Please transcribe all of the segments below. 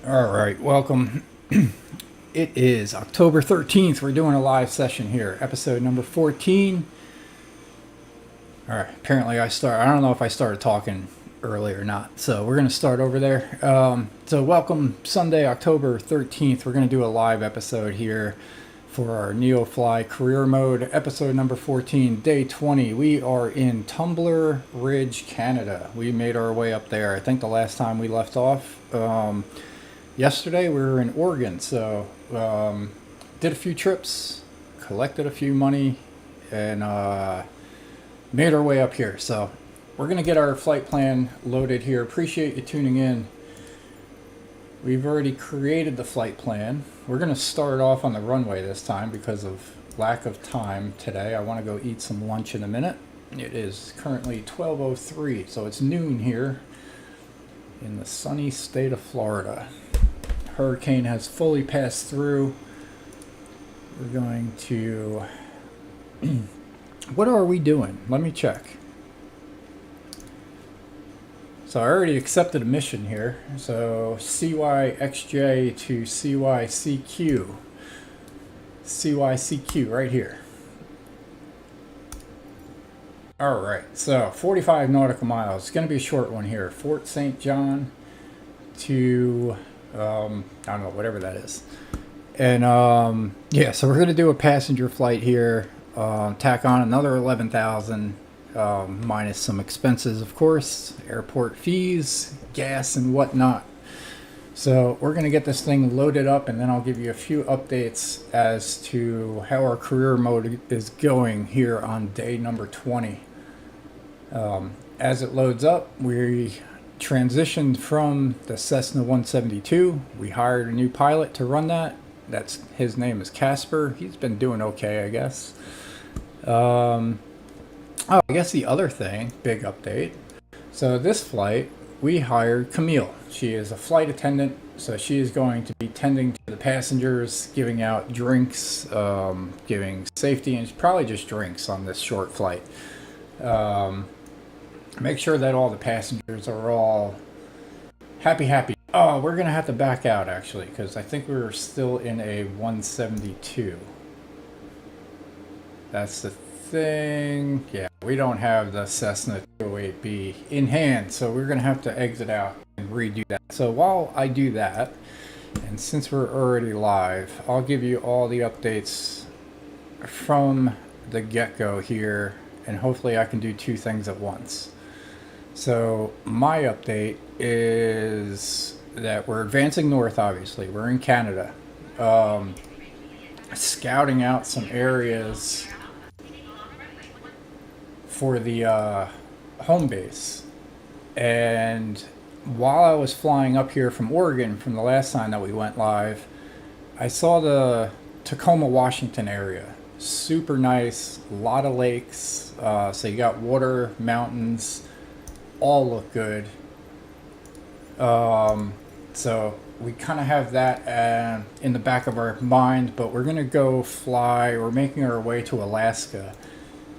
All right, welcome. It is October 13th. We're doing a live session here, episode number 14. All right, apparently I don't know if I started talking early or not, so we're going to start over there. So welcome, Sunday, October 13th. We're going to do a live episode here for our NeoFly career mode, episode number 14, day 20. We are in Tumbler Ridge, Canada. We made our way up there. I think the last time we left off, yesterday we were in Oregon, so did a few trips, collected a few money, and made our way up here. So we're going to get our flight plan loaded here. Appreciate you tuning in. We've already created the flight plan. We're going to start off on the runway this time because of lack of time today. I want to go eat some lunch in a minute. It is currently 12:03, so it's noon here in the sunny state of Florida. Hurricane has fully passed through. We're going to... What are we doing? Let me check. So I already accepted a mission here. So CYXJ to CYCQ. CYCQ right here. Alright, so 45 nautical miles. It's going to be a short one here. Fort St. John to... I don't know, whatever that is. And yeah, so we're going to do a passenger flight here, tack on another 11,000 minus some expenses, of course, airport fees, gas and whatnot. So we're going to get this thing loaded up, and then I'll give you a few updates as to how our career mode is going here on day number 20. As it loads up, we transitioned from the Cessna 172. We hired a new pilot to run that. His name is Casper. He's been doing okay, I guess. I guess the other thing, big update. So this flight, we hired Camille. She is a flight attendant, so she is going to be tending to the passengers, giving out drinks, giving safety, and probably just drinks on this short flight. Make sure that all the passengers are all happy. Oh, we're going to have to back out, actually, because I think we're still in a 172. That's the thing. Yeah, we don't have the Cessna 208B in hand, so we're going to have to exit out and redo that. So while I do that, and since we're already live, I'll give you all the updates from the get-go here, and hopefully I can do two things at once. So my update is that we're advancing north, obviously. We're in Canada. Scouting out some areas for the home base. And while I was flying up here from Oregon from the last time that we went live, I saw the Tacoma, Washington area. Super nice, a lot of lakes. So you got water, mountains, all look good. So we kind of have that in the back of our mind, but we're going to go fly. We're making our way to Alaska,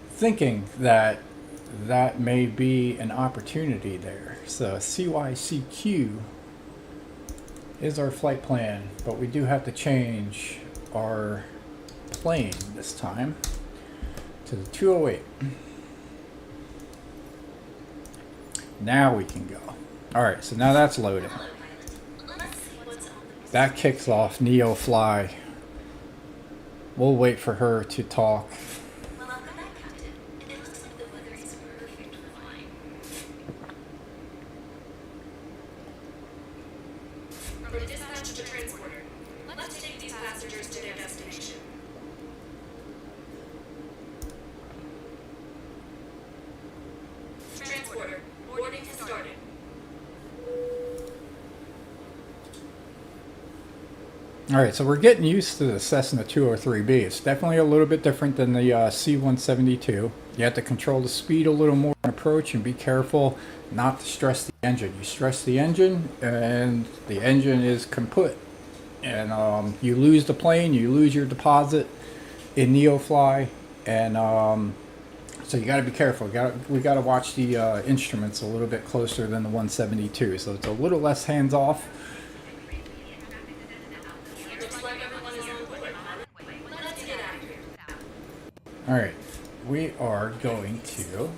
thinking that that may be an opportunity there. So CYCQ is our flight plan, but we do have to change our plane this time to the 208. Now we can go. Alright, so now that's loading. That kicks off NeoFly. We'll wait for her to talk. Alright, so we're getting used to the Cessna 203B. It's definitely a little bit different than the C-172. You have to control the speed a little more on approach and be careful not to stress the engine. You stress the engine and the engine is kaput. And you lose the plane, you lose your deposit in NeoFly. And so you got to be careful. We got to watch the instruments a little bit closer than the 172. So it's a little less hands-off. All right, we are going to.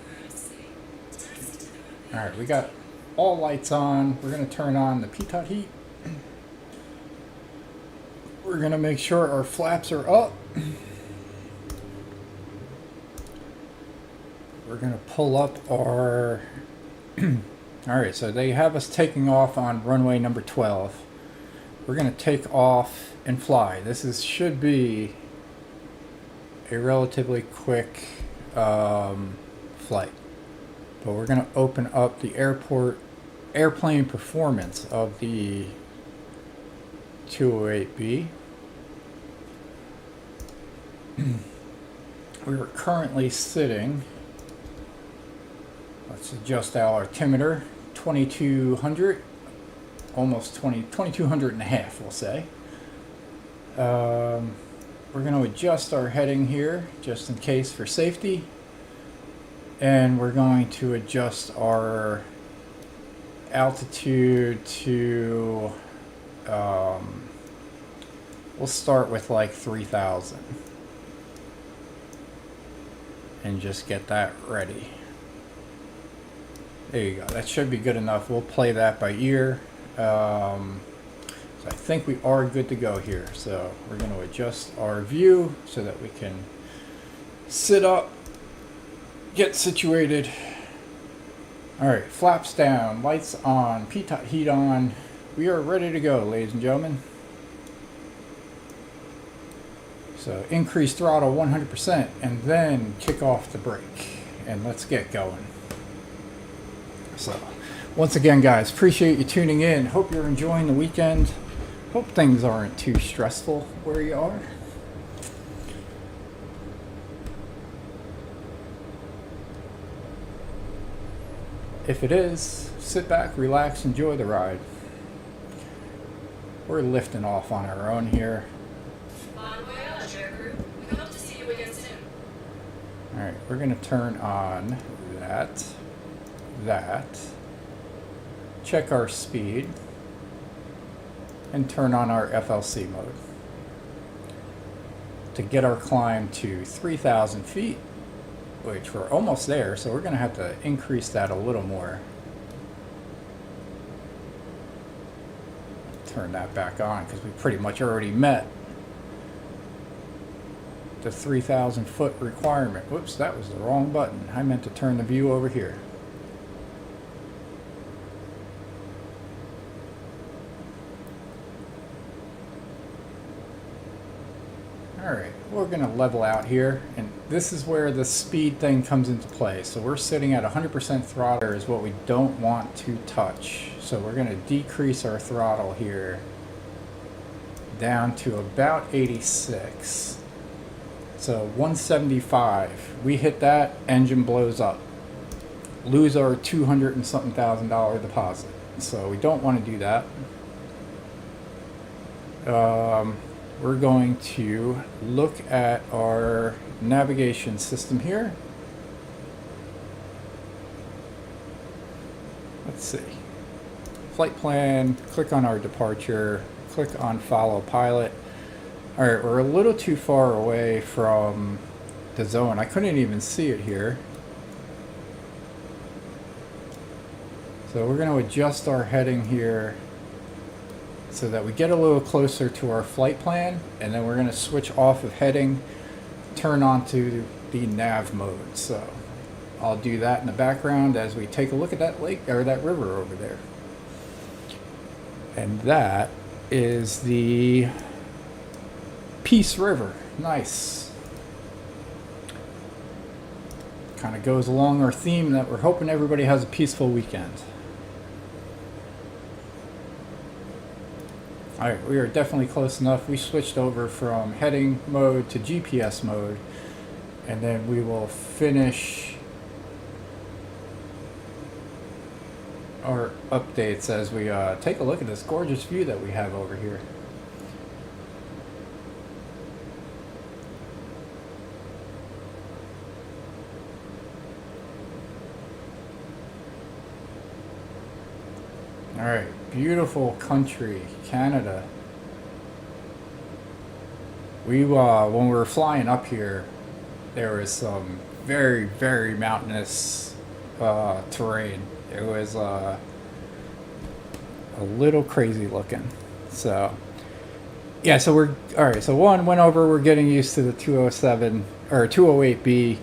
All right, we got all lights on. We're going to turn on the pitot heat. We're going to make sure our flaps are up. We're going to pull up our. All right, so they have us taking off on runway number 12. We're going to take off and fly. This should be a relatively quick flight. But we're going to open up the airplane performance of the 208B. We are currently sitting, let's adjust our altimeter, 2200, almost 2200 and a half, we'll say. We're going to adjust our heading here just in case for safety. And we're going to adjust our altitude to, we'll start with like 3,000. And just get that ready. There you go. That should be good enough. We'll play that by ear. So I think we are good to go here. So we're going to adjust our view so that we can sit up, get situated. All right, flaps down, lights on, pitot heat on. We are ready to go, ladies and gentlemen. So increase throttle 100% and then kick off the brake and let's get going. So once again, guys, appreciate you tuning in. Hope you're enjoying the weekend. Hope things aren't too stressful where you are. If it is, sit back, relax, enjoy the ride. We're lifting off on our own here. Alright, we're going to turn on that, check our speed, and turn on our FLC mode to get our climb to 3,000 feet, which we're almost there, so we're going to have to increase that a little more. Turn that back on because we pretty much already met the 3,000 foot requirement. Whoops, that was the wrong button. I meant to turn the view over here. Alright, we're going to level out here, and this is where the speed thing comes into play. So we're sitting at 100% throttle is what we don't want to touch. So we're going to decrease our throttle here down to about 86. So 175, we hit that, engine blows up. Lose our $200 and something thousand deposit. So we don't want to do that. We're going to look at our navigation system here. Let's see. Flight plan, click on our departure, click on follow pilot. All right, we're a little too far away from the zone. I couldn't even see it here. So we're going to adjust our heading here so that we get a little closer to our flight plan, and then we're going to switch off of heading, turn on to the nav mode. So I'll do that in the background as we take a look at that lake or that river over there. And that is the Peace River. Nice. Kind of goes along our theme that we're hoping everybody has a peaceful weekend. Alright, we are definitely close enough. We switched over from heading mode to GPS mode, and then we will finish our updates as we take a look at this gorgeous view that we have over here. All right, beautiful country, Canada. We when we were flying up here, there was some very, very mountainous terrain. It was a little crazy looking. So, yeah, so we're all right. So one went over. We're getting used to the 207 or 208B.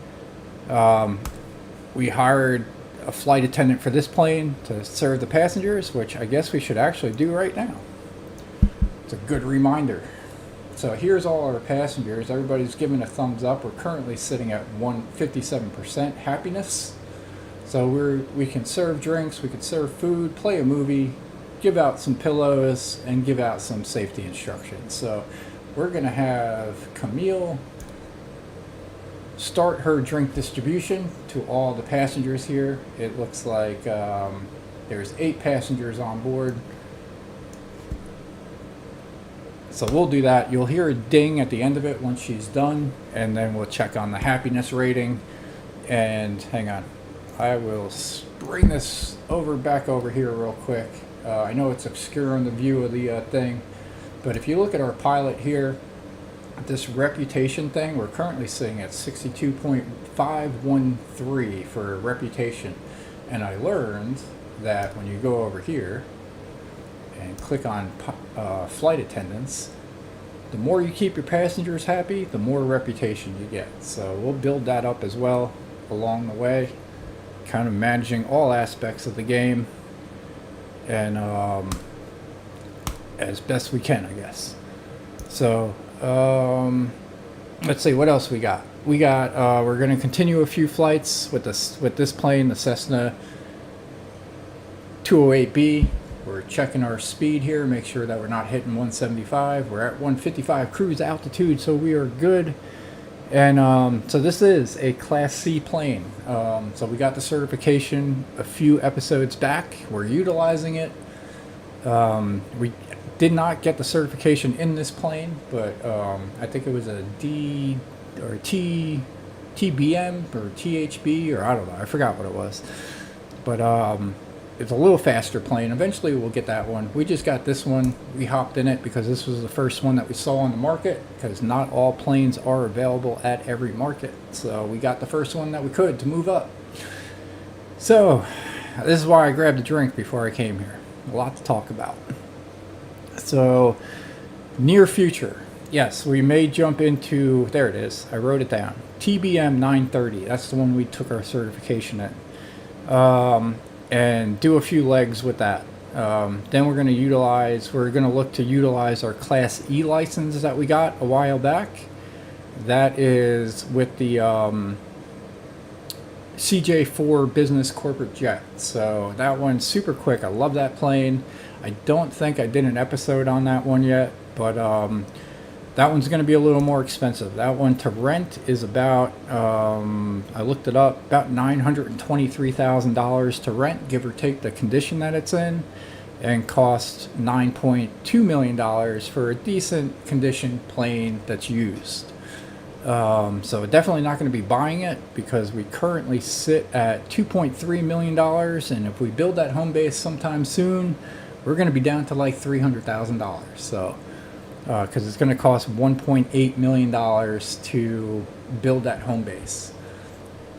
We hired a flight attendant for this plane to serve the passengers, which I guess we should actually do right now. It's a good reminder. So here's all our passengers. Everybody's giving a thumbs up. We're currently sitting at 157% happiness. So we can serve drinks, we can serve food, play a movie, give out some pillows, and give out some safety instructions. So we're going to have Camille start her drink distribution to all the passengers here. It looks like there's 8 passengers on board. So we'll do that. You'll hear a ding at the end of it once she's done, and then we'll check on the happiness rating. And hang on, I will bring this back over here real quick. I know it's obscuring the view of the thing, but if you look at our pilot here, this reputation thing, we're currently sitting at 62.513 for reputation. And I learned that when you go over here and click on flight attendants, the more you keep your passengers happy, the more reputation you get. So we'll build that up as well along the way, kind of managing all aspects of the game, and as best we can, I guess. So let's see what else we got. We're going to continue a few flights with this plane, the Cessna 208B. We're checking our speed here, make sure that we're not hitting 175. We're at 155 cruise altitude, so we are good. And so this is a Class C plane. So we got the certification a few episodes back. We're utilizing it. We did not get the certification in this plane, but I think it was a D or TBM or THB, or I don't know. I forgot what it was. But it's a little faster plane. Eventually we'll get that one. We just got this one. We hopped in it because this was the first one that we saw on the market, because not all planes are available at every market. So we got the first one that we could to move up. So this is why I grabbed a drink before I came here. A lot to talk about. So near future, yes, we may jump into, there it is, I wrote it down, TBM 930. That's the one we took our certification in. And do a few legs with that. Then we're going to look to utilize our Class E license that we got a while back. That is with the CJ4 business corporate jet. So that one's super quick. I love that plane. I don't think I did an episode on that one yet, but that one's going to be a little more expensive. That one to rent is about, I looked it up, about $923,000 to rent, give or take the condition that it's in, and cost $9.2 million for a decent condition plane that's used. So definitely not going to be buying it, because we currently sit at $2.3 million, and if we build that home base sometime soon, we're going to be down to like $300,000. So because it's going to cost $1.8 million to build that home base.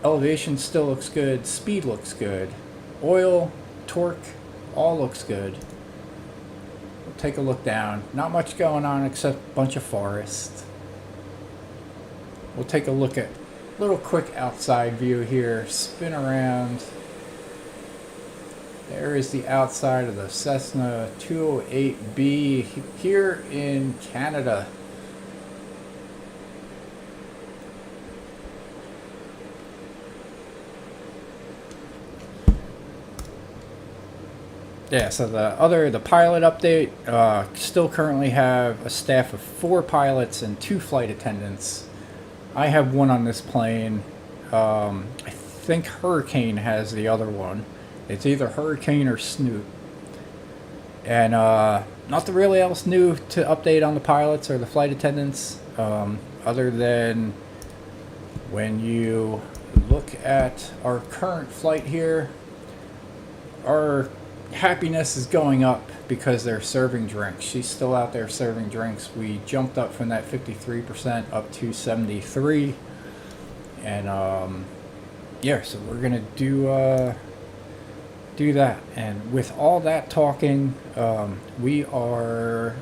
Elevation still looks good, speed looks good, oil, torque, all looks good. We'll take a look down. Not much going on except a bunch of forest. We'll take a look at a little quick outside view here, spin around. There is the outside of the Cessna 208B here in Canada. Yeah, so the pilot update, still currently have a staff of 4 pilots and 2 flight attendants. I have one on this plane. I think Hurricane has the other one. It's either Hurricane or Snoop. And nothing really else new to update on the pilots or the flight attendants, other than when you look at our current flight here, our happiness is going up because they're serving drinks. She's still out there serving drinks. We jumped up from that 53% up to 73%. And yeah, so we're gonna do that. And with all that talking, we are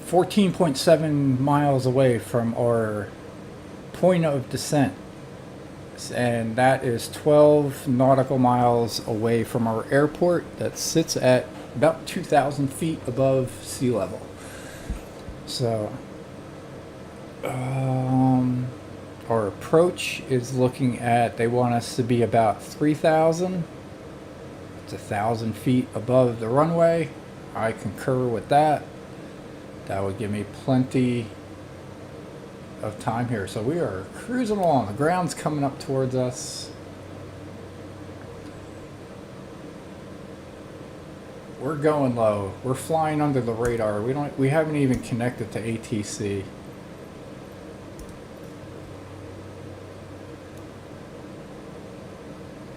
14.7 miles away from our point of descent, and that is 12 nautical miles away from our airport that sits at about 2,000 feet above sea level. So our approach is looking at, they want us to be about 3,000. It's 1,000 feet above the runway. I concur with that. That would give me plenty of time here. So we are cruising along. The ground's coming up towards us. We're going low. We're flying under the radar. We haven't even connected to ATC.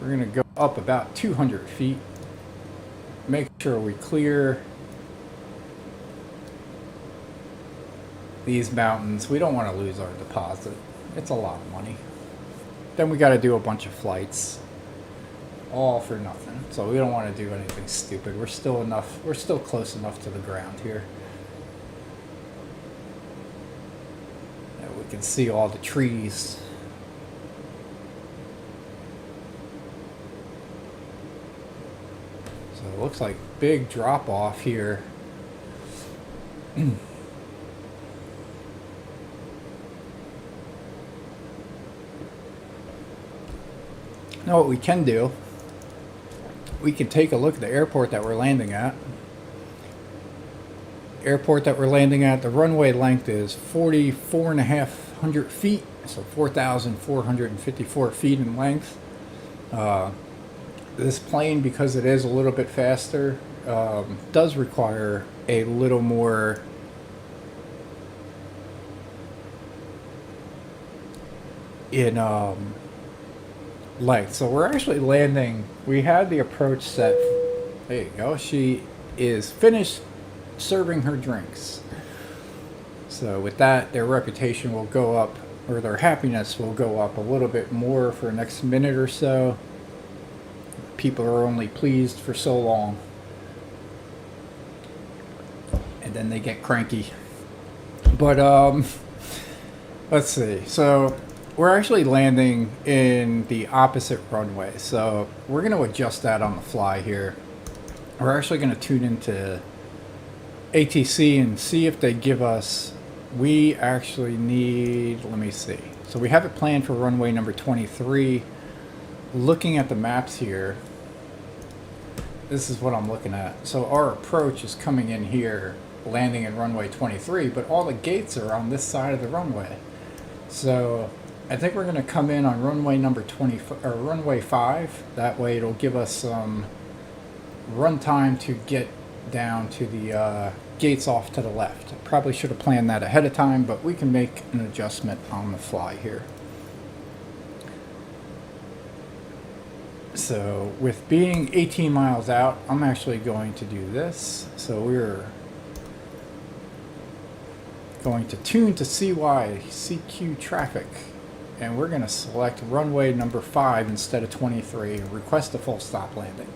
We're gonna go up about 200 feet. Make sure we clear these mountains. We don't want to lose our deposit. It's a lot of money. Then we got to do a bunch of flights, all for nothing. So we don't want to do anything stupid. We're still close enough to the ground here. And we can see all the trees. So it looks like big drop off here. Now what we can do, we can take a look at the airport that we're landing at. Airport that we're landing at, the runway length is 4,450 feet, so 4,454 feet in length. This plane, because it is a little bit faster, does require a little more in length. So we're actually landing, we had the approach set. There you go. She is finished serving her drinks. So with that, their reputation will go up, or their happiness will go up a little bit more for the next minute or so. People are only pleased for so long, and then they get cranky. But let's see. So we're actually landing in the opposite runway, so we're going to adjust that on the fly here. We're actually going to tune into ATC and see if they give us, we actually need, let me see. So we have it planned for runway number 23. Looking at the maps here, this is what I'm looking at. So our approach is coming in here, landing in runway 23, but all the gates are on this side of the runway. So I think we're going to come in on runway number 20 or runway 5. That way it'll give us some run time to get down to the gates off to the left. I probably should have planned that ahead of time, but we can make an adjustment on the fly here. So with being 18 miles out, I'm actually going to do this. So we're going to tune to CQ traffic. And we're going to select runway number 5 instead of 23 and request a full stop landing.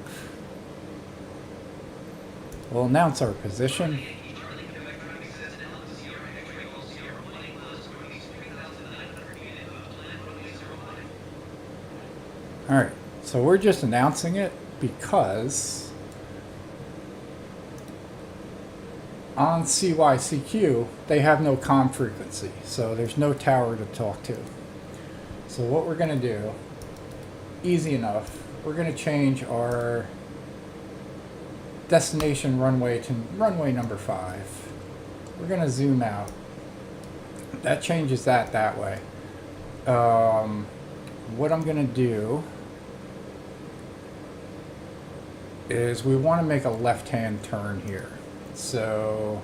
We'll announce our position. Alright, so we're just announcing it because on CYCQ they have no comm frequency, so there's no tower to talk to. So what we're going to do, easy enough, we're going to change our destination runway to runway number 5. We're going to zoom out. That changes that way. What I'm going to do is we want to make a left-hand turn here. So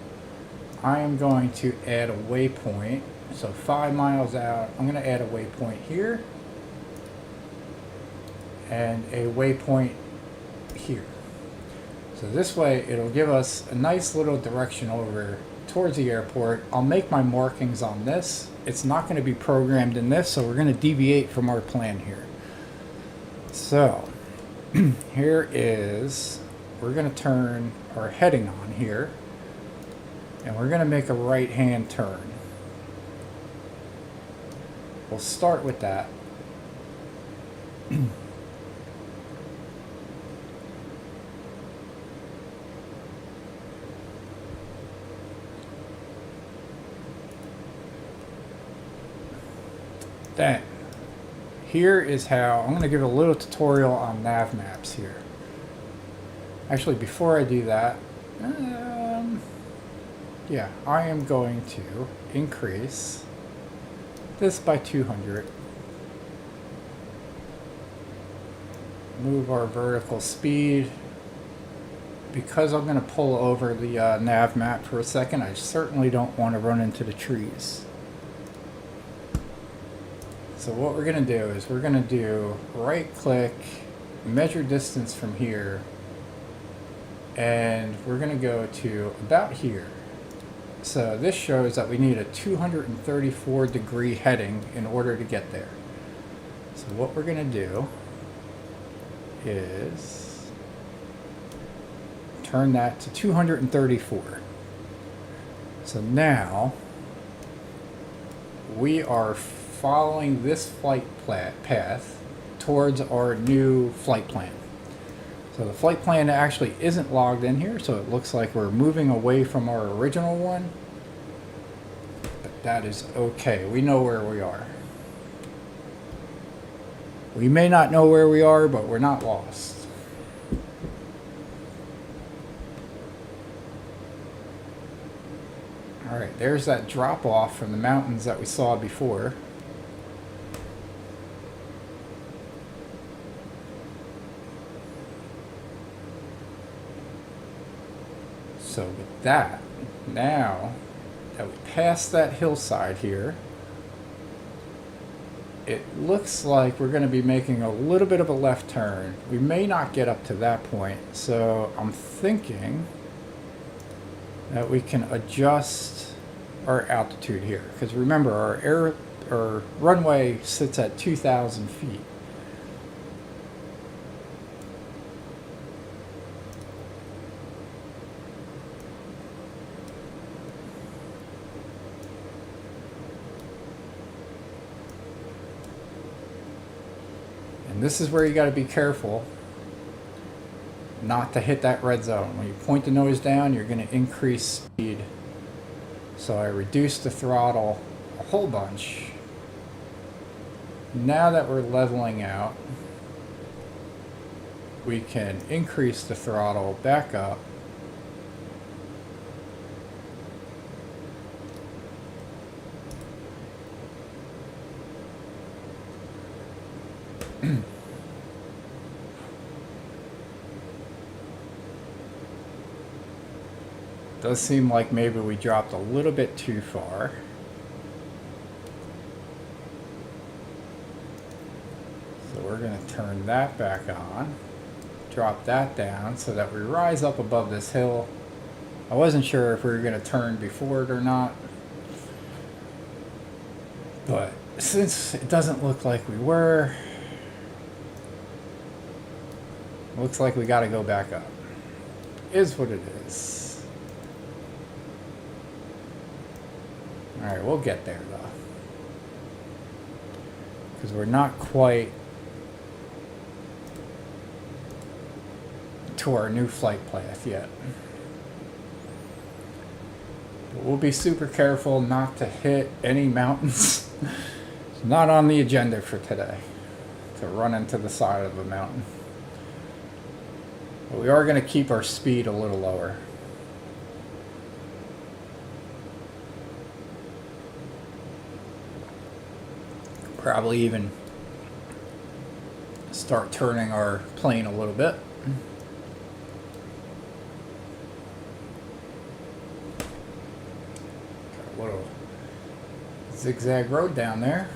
I am going to add a waypoint. So 5 miles out, I'm going to add a waypoint here and a waypoint here. So this way it'll give us a nice little direction over towards the airport. I'll make my markings on this. It's not going to be programmed in this, so we're going to deviate from our plan here. So here is, we're going to turn our heading on here, and we're going to make a right-hand turn. We'll start with that. Then, here is how, I'm going to give a little tutorial on nav maps here. Actually, before I do that, yeah, I am going to increase this by 200. Move our vertical speed. Because I'm going to pull over the nav map for a second, I certainly don't want to run into the trees. So what we're going to do is we're going to do right click, measure distance from here, and we're going to go to about here. So this shows that we need a 234 degree heading in order to get there. So what we're going to do is turn that to 234. So now we are following this flight path towards our new flight plan. So the flight plan actually isn't logged in here, so it looks like we're moving away from our original one. But that is okay. We know where we are. We may not know where we are, but we're not lost. All right, there's that drop off from the mountains that we saw before. So with that, now that we passed that hillside here, it looks like we're going to be making a little bit of a left turn. We may not get up to that point, so I'm thinking that we can adjust our altitude here. Because remember, our runway sits at 2,000 feet. And this is where you got to be careful not to hit that red zone. When you point the nose down, you're going to increase speed. So I reduced the throttle a whole bunch. Now that we're leveling out, we can increase the throttle back up. Does seem like maybe we dropped a little bit too far. So we're going to turn that back on, drop that down so that we rise up above this hill. I wasn't sure if we were going to turn before it or not, but since it doesn't look like we were, looks like we got to go back up. Is what it is. Alright, we'll get there though. Because we're not quite to our new flight path yet. But we'll be super careful not to hit any mountains. It's not on the agenda for today to run into the side of a mountain. But we are going to keep our speed a little lower. Probably even start turning our plane a little bit. Got a little zigzag road down there.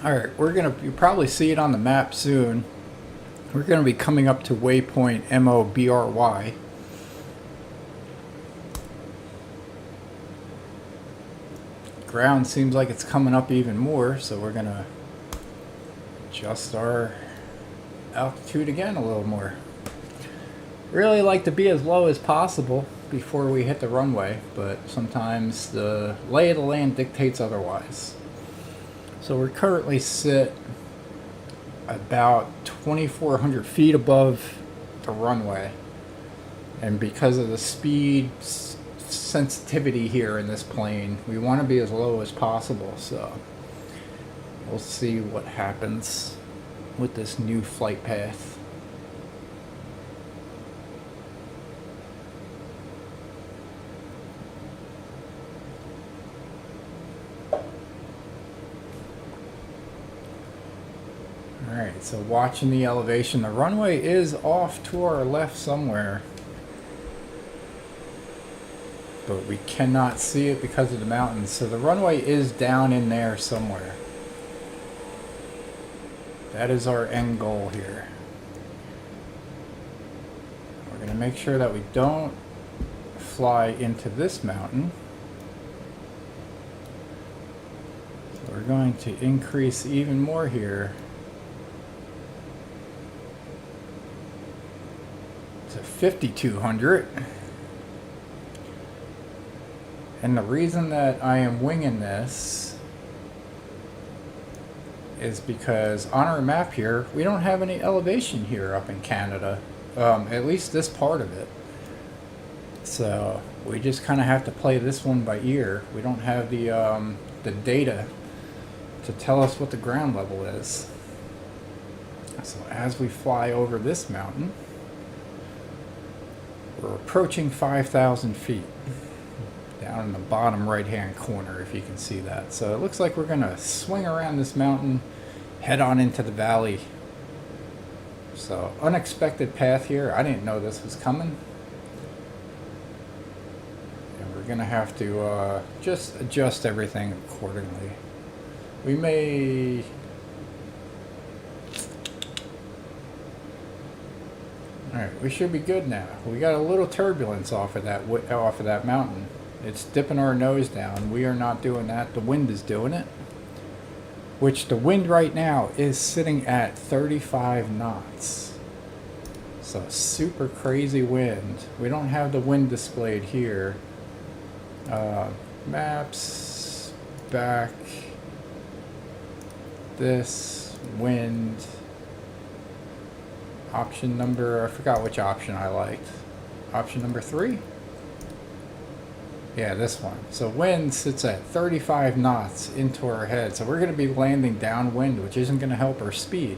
All right, you'll probably see it on the map soon. We're gonna be coming up to waypoint MOBRY. Ground seems like it's coming up even more, so we're gonna adjust our altitude again a little more. Really like to be as low as possible before we hit the runway, but sometimes the lay of the land dictates otherwise. So we're currently sit about 2,400 feet above the runway, and because of the speed sensitivity here in this plane, we want to be as low as possible. So we'll see what happens with this new flight path. Alright, so watching the elevation, the runway is off to our left somewhere, but we cannot see it because of the mountains. So the runway is down in there somewhere. That is our end goal here. We're going to make sure that we don't fly into this mountain. So we're going to increase even more here to 5,200. And the reason that I am winging this is because on our map here, we don't have any elevation here up in Canada, at least this part of it. So we just kind of have to play this one by ear. We don't have the data to tell us what the ground level is. So as we fly over this mountain, we're approaching 5,000 feet. Down in the bottom right hand corner, if you can see that. So it looks like we're going to swing around this mountain, head on into the valley. So unexpected path here. I didn't know this was coming. And we're going to have to just adjust everything accordingly. We may... Alright, we should be good now. We got a little turbulence off of that mountain. It's dipping our nose down. We are not doing that. The wind is doing it. Which the wind right now is sitting at 35 knots. So super crazy wind. We don't have the wind displayed here. Maps, back, this, wind, option number, I forgot which option I liked. Option number 3? Yeah, this one. So wind sits at 35 knots into our head. So we're going to be landing downwind, which isn't going to help our speed.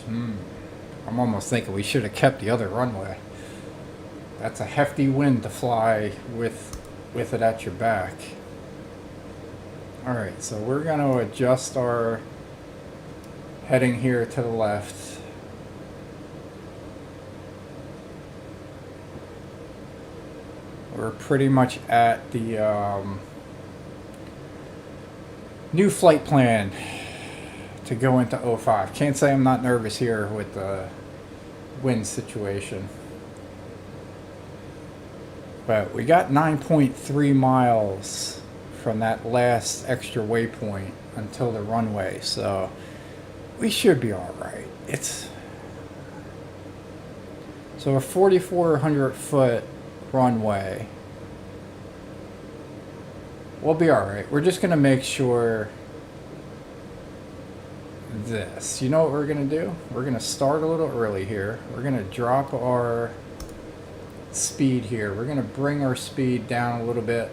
I'm almost thinking we should have kept the other runway. That's a hefty wind to fly with it at your back. Alright, so we're going to adjust our heading here to the left. We're pretty much at the new flight plan to go into 05. Can't say I'm not nervous here with the wind situation. But we got 9.3 miles from that last extra waypoint until the runway, so we should be alright. So a 4,400 foot runway. We'll be alright. We're just going to make sure this. You know what we're going to do? We're going to start a little early here. We're going to drop our speed here. We're going to bring our speed down a little bit.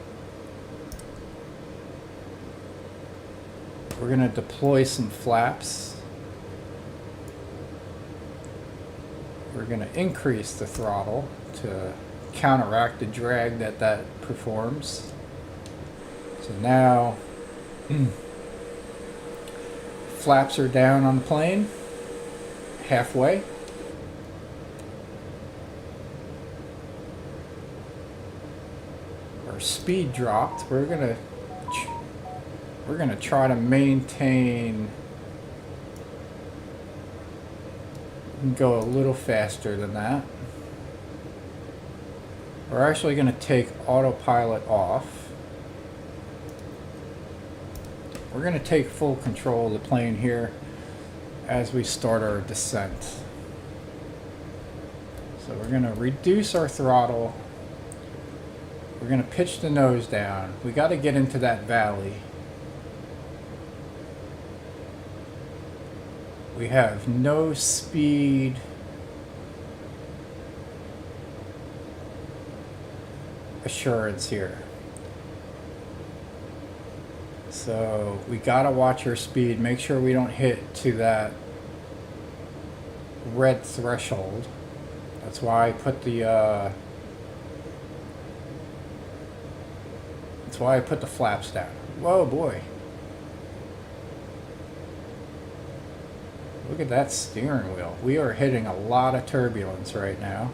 We're going to deploy some flaps. We're going to increase the throttle to counteract the drag that performs. So now flaps are down on the plane halfway. Our speed dropped. We're gonna We're going to try to maintain, go a little faster than that. We're actually going to take autopilot off. We're going to take full control of the plane here as we start our descent. So we're going to reduce our throttle. We're going to pitch the nose down. We got to get into that valley. We have no speed assurance here. So we got to watch our speed, make sure we don't hit to that red threshold. That's why I put the flaps down. Whoa, boy. Look at that steering wheel. We are hitting a lot of turbulence right now.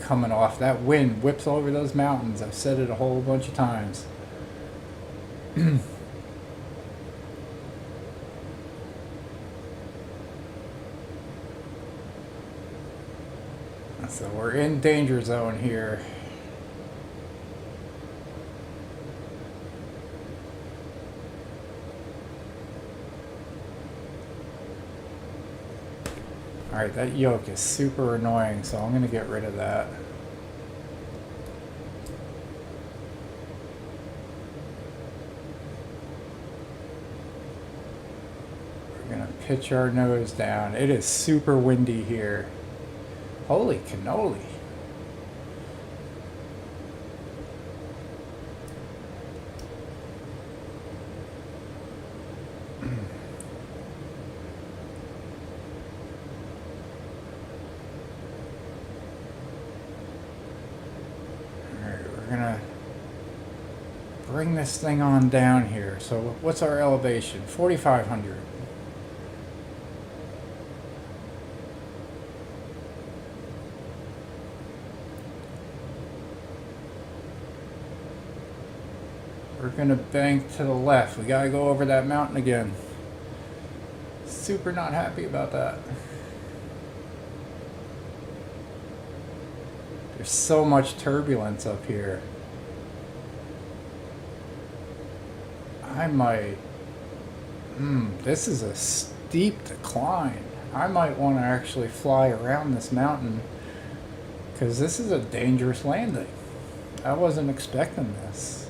Coming off, that wind whips over those mountains. I've said it a whole bunch of times. So we're in danger zone here. Alright, that yoke is super annoying, so I'm going to get rid of that. We're going to pitch our nose down. It is super windy here. Holy cannoli. Bring this thing on down here. So what's our elevation? 4,500. We're gonna bank to the left. We gotta go over that mountain again. Super not happy about that. There's so much turbulence up here. I might, this is a steep decline. I might want to actually fly around this mountain because this is a dangerous landing. I wasn't expecting this.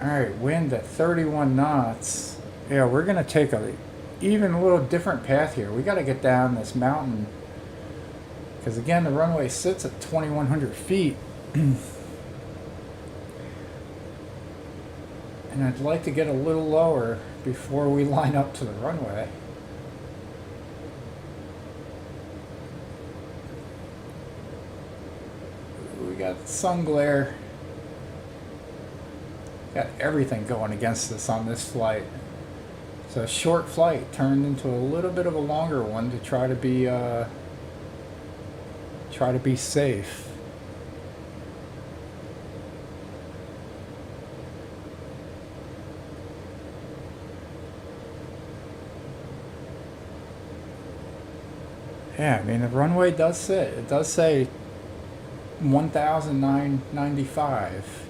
Alright, wind at 31 knots. Yeah, we're going to take even a little different path here. We got to get down this mountain. Because again, the runway sits at 2,100 feet. And I'd like to get a little lower before we line up to the runway. We got sun glare. Got everything going against us on this flight. So a short flight turned into a little bit of a longer one to try to be safe. Yeah, I mean the runway does sit. It does say 1,995.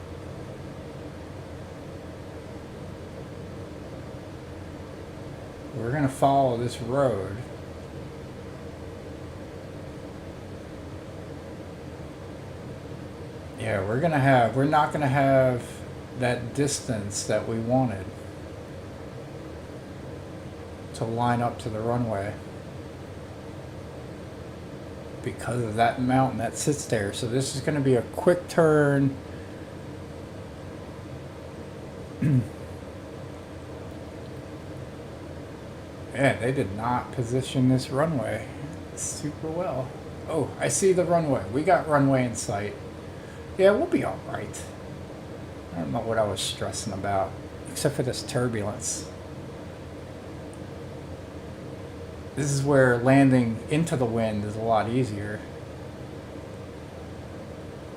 We're gonna follow this road. Yeah, we're not gonna have that distance that we wanted to line up to the runway because of that mountain that sits there. So this is gonna be a quick turn. Yeah, they did not position this runway super well. Oh, I see the runway. We got runway in sight. Yeah, we'll be all right. I don't know what I was stressing about, except for this turbulence. This is where landing into the wind is a lot easier.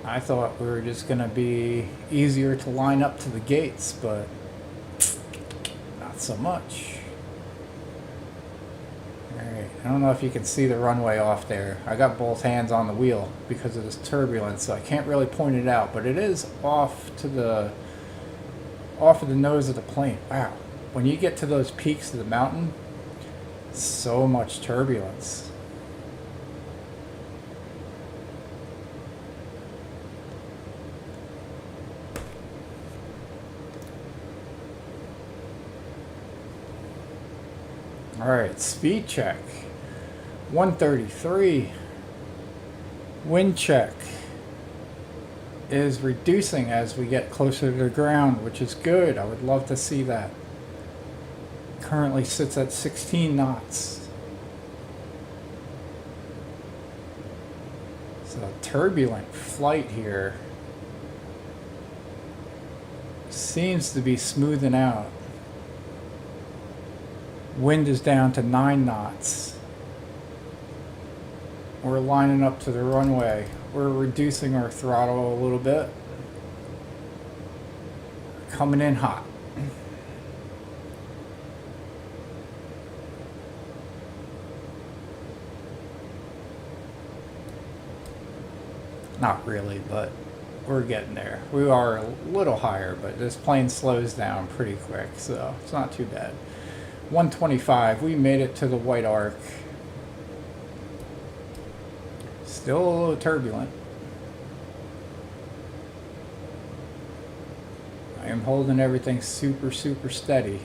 I thought we were just going to be easier to line up to the gates, but not so much. Alright, I don't know if you can see the runway off there. I got both hands on the wheel because of this turbulence, so I can't really point it out, but it is off of the nose of the plane. Wow. When you get to those peaks of the mountain, so much turbulence. Alright, speed check. 133. Wind check is reducing as we get closer to the ground, which is good. I would love to see that. Currently sits at 16 knots. So a turbulent flight here. Seems to be smoothing out. Wind is down to 9 knots. We're lining up to the runway. We're reducing our throttle a little bit. Coming in hot. Not really, but we're getting there. We are a little higher, but this plane slows down pretty quick, so it's not too bad. 125, we made it to the white arc. Still a little turbulent. I am holding everything super steady.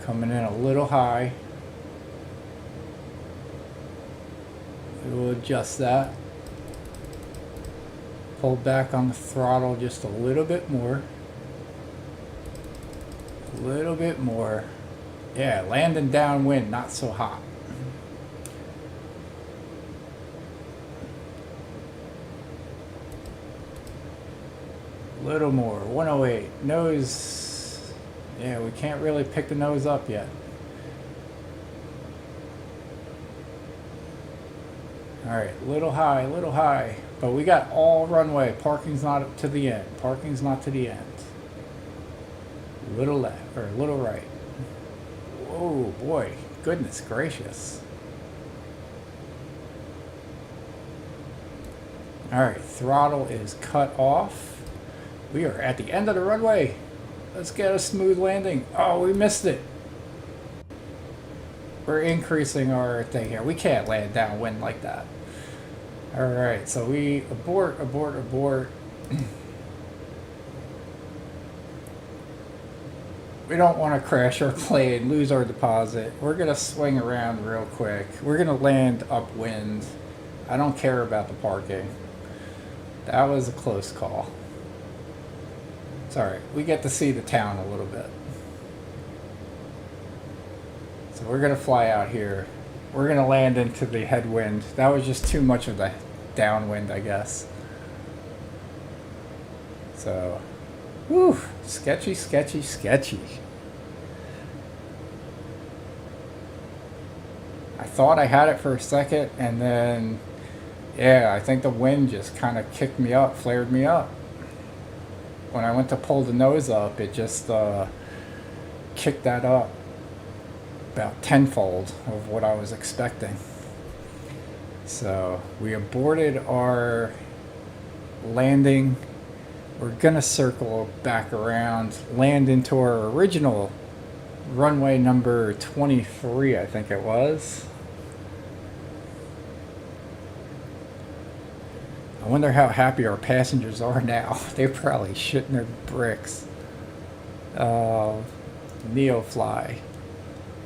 Coming in a little high. We will adjust that. Pull back on the throttle just a little bit more. A little bit more. Yeah, landing downwind, not so hot. A little more. 108. Nose. Yeah, we can't really pick the nose up yet. Alright, little high. But we got all runway. Parking's not up to the end. Parking's not to the end. Little left, or little right. Whoa, boy. Goodness gracious. Alright, throttle is cut off. We are at the end of the runway. Let's get a smooth landing. Oh, we missed it. We're increasing our thing here. We can't land downwind like that. Alright, so we abort. We don't want to crash our plane, lose our deposit. We're going to swing around real quick. We're going to land upwind. I don't care about the parking. That was a close call. It's alright. We get to see the town a little bit. So we're going to fly out here. We're going to land into the headwind. That was just too much of the downwind, I guess. So, whew, sketchy. I thought I had it for a second, and then, yeah, I think the wind just kind of kicked me up, flared me up. When I went to pull the nose up, it just kicked that up about tenfold of what I was expecting. So we aborted our landing. We're gonna circle back around, land into our original runway number 23, I think it was. I wonder how happy our passengers are now. They're probably shitting their bricks. NeoFly.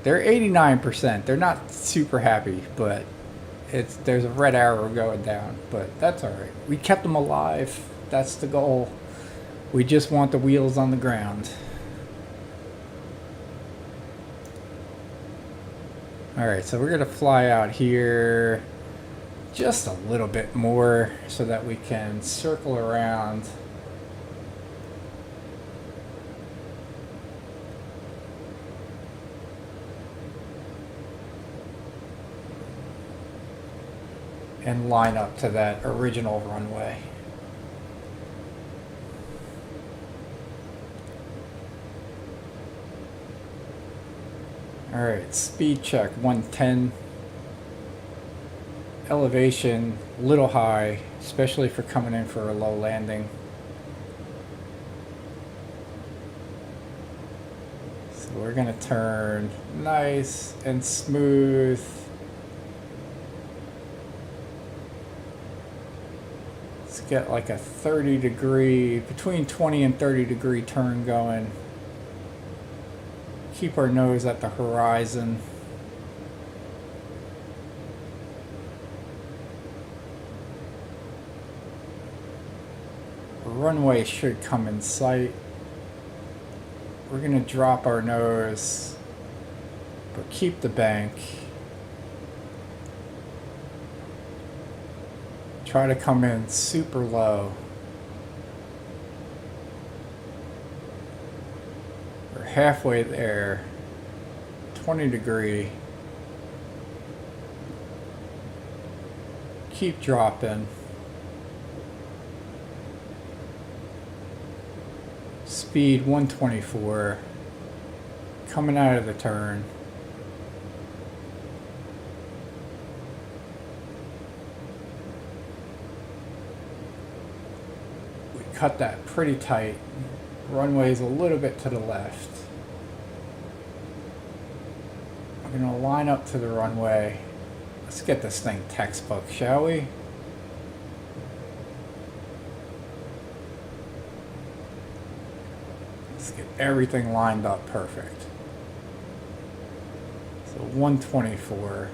They're 89%. They're not super happy, but there's a red arrow going down. But that's all right. We kept them alive. That's the goal. We just want the wheels on the ground. All right, so we're gonna fly out here just a little bit more so that we can circle around. and line up to that original runway. Alright, speed check 110. Elevation a little high, especially for coming in for a low landing. So we're going to turn nice and smooth. Let's get like a 30 degree, between 20 and 30 degree turn going. Keep our nose at the horizon. The runway should come in sight. We're going to drop our nose, but keep the bank. Try to come in super low. We're halfway there. 20 degree. Keep dropping. Speed 124. Coming out of the turn. We cut that pretty tight. Runway's a little bit to the left. We're going to line up to the runway. Let's get this thing textbook, shall we? Let's get everything lined up perfect. So 124.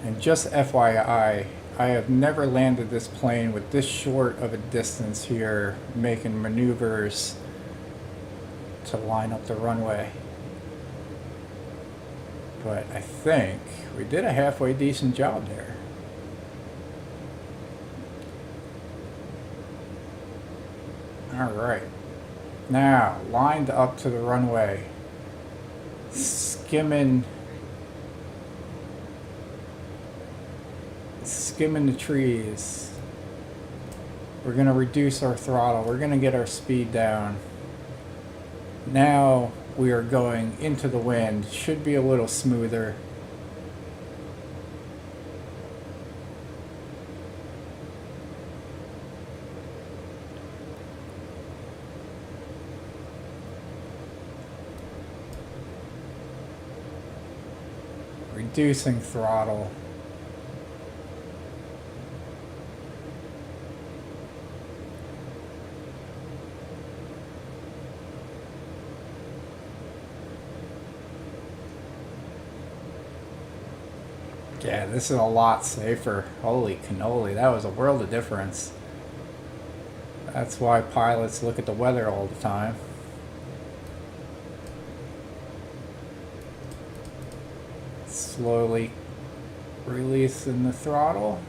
And just FYI, I have never landed this plane with this short of a distance here, making maneuvers to line up the runway. But I think we did a halfway decent job there. All right. Now, lined up to the runway. Skimming the trees. We're going to reduce our throttle. We're going to get our speed down. Now we are going into the wind. Should be a little smoother. Reducing throttle. Yeah, this is a lot safer. Holy cannoli, that was a world of difference. That's why pilots look at the weather all the time. Slowly releasing the throttle.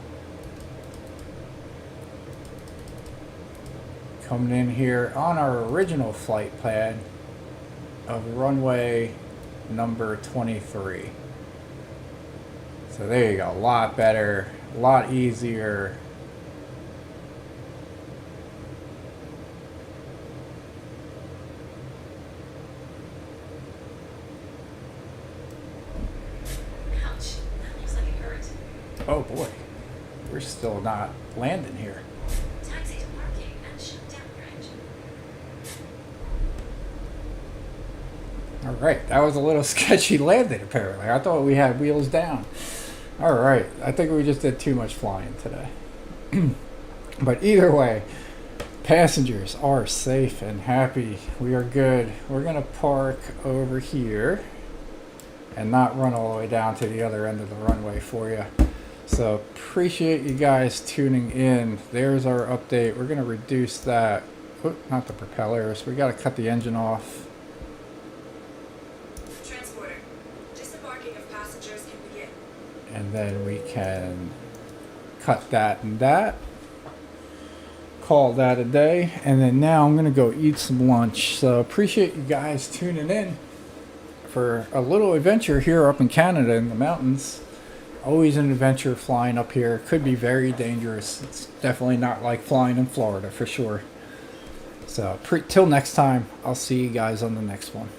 Coming in here on our original flight plan of runway number 23. So there you go, a lot better, a lot easier. Ouch, that looks like it hurt. Oh boy, we're still not landing here. Taxi to parking and shut down your engine. All right, that was a little sketchy landing apparently. I thought we had wheels down. All right, I think we just did too much flying today. But either way, passengers are safe and happy. We are good. We're gonna park over here and not run all the way down to the other end of the runway for you. So appreciate you guys tuning in. There's our update. We're gonna reduce that. Oh, not the propellers. We gotta cut the engine off. Transporter, disembarking of passengers can begin. And then we can cut that and that. Call that a day. And then now I'm going to go eat some lunch. So appreciate you guys tuning in for a little adventure here up in Canada in the mountains. Always an adventure flying up here. Could be very dangerous. It's definitely not like flying in Florida for sure. So till next time, I'll see you guys on the next one.